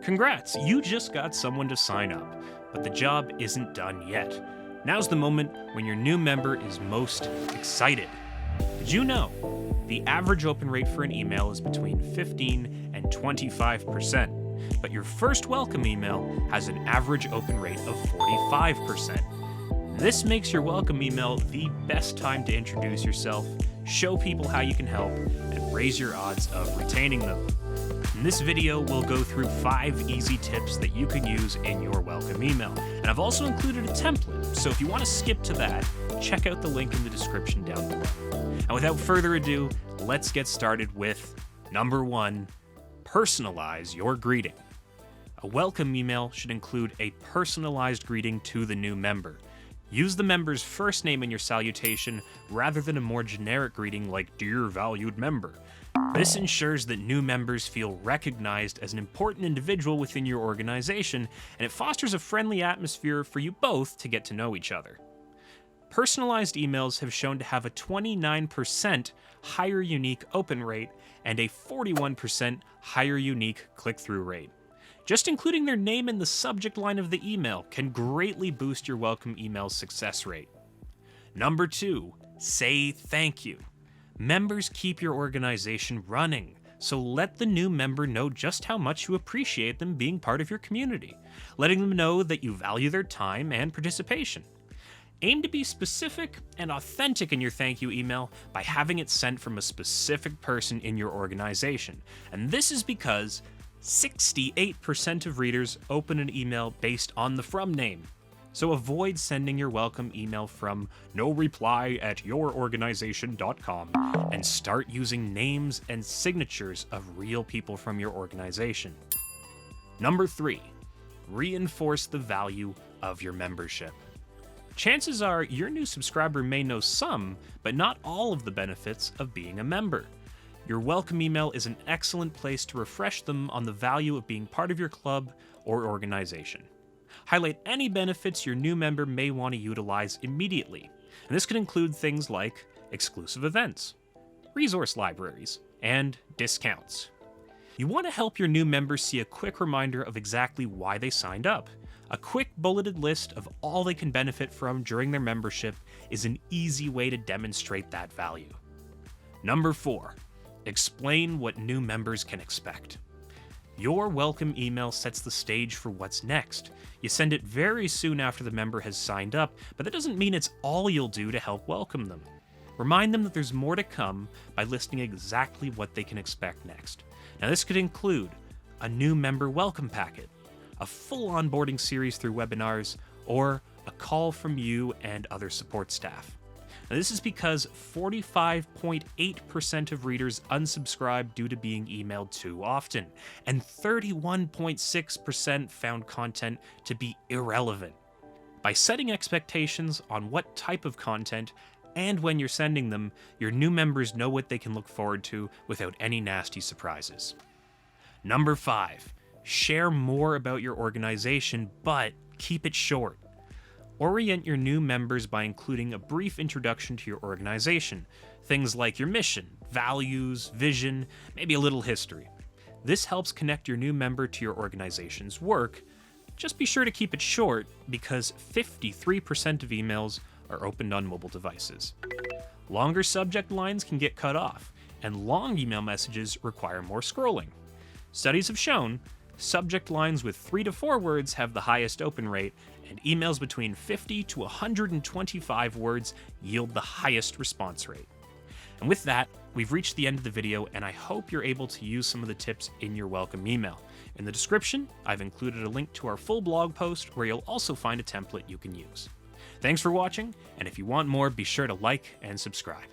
Congrats, you just got someone to sign up, but the job isn't done yet. Now's the moment when your new member is most excited. Did you know the average open rate for an email is between 15 and 25%, but your first welcome email has an average open rate of 45%. This makes your welcome email the best time to introduce yourself, show people how you can help, and raise your odds of retaining them. In this video, we'll go through 5 easy tips that you can use in your welcome email. And I've also included a template, so if you want to skip to that, check out the link in the description down below. And without further ado, let's get started with number 1, personalize your greeting. A welcome email should include a personalized greeting to the new member. Use the member's first name in your salutation rather than a more generic greeting like "Dear Valued Member." This ensures that new members feel recognized as an important individual within your organization, and it fosters a friendly atmosphere for you both to get to know each other. Personalized emails have shown to have a 29% higher unique open rate and a 41% higher unique click-through rate. Just including their name in the subject line of the email can greatly boost your welcome email's success rate. Number 2, say thank you. Members keep your organization running, so let the new member know just how much you appreciate them being part of your community, letting them know that you value their time and participation. Aim to be specific and authentic in your thank you email by having it sent from a specific person in your organization, and this is because 68% of readers open an email based on the from name. So avoid sending your welcome email from noreply@yourorganization.com and start using names and signatures of real people from your organization. Number 3, reinforce the value of your membership. Chances are your new subscriber may know some, but not all of the benefits of being a member. Your welcome email is an excellent place to refresh them on the value of being part of your club or organization. Highlight any benefits your new member may want to utilize immediately, and this could include things like exclusive events, resource libraries, and discounts. You want to help your new members see a quick reminder of exactly why they signed up. A quick bulleted list of all they can benefit from during their membership is an easy way to demonstrate that value. Number 4, explain what new members can expect. Your welcome email sets the stage for what's next. You send it very soon after the member has signed up, but that doesn't mean it's all you'll do to help welcome them. Remind them that there's more to come by listing exactly what they can expect next. Now, this could include a new member welcome packet, a full onboarding series through webinars, or a call from you and other support staff. Now, this is because 45.8% of readers unsubscribe due to being emailed too often, and 31.6% found content to be irrelevant. By setting expectations on what type of content and when you're sending them, your new members know what they can look forward to without any nasty surprises. Number 5, share more about your organization, but keep it short. Orient your new members by including a brief introduction to your organization, things like your mission, values, vision, maybe a little history. This helps connect your new member to your organization's work. Just be sure to keep it short because 53% of emails are opened on mobile devices. Longer subject lines can get cut off, and long email messages require more scrolling. Studies have shown subject lines with 3 to 4 words have the highest open rate, and emails between 50 to 125 words yield the highest response rate. And with that, we've reached the end of the video, and I hope you're able to use some of the tips in your welcome email. In the description, I've included a link to our full blog post where you'll also find a template you can use. Thanks for watching, and if you want more, be sure to like and subscribe.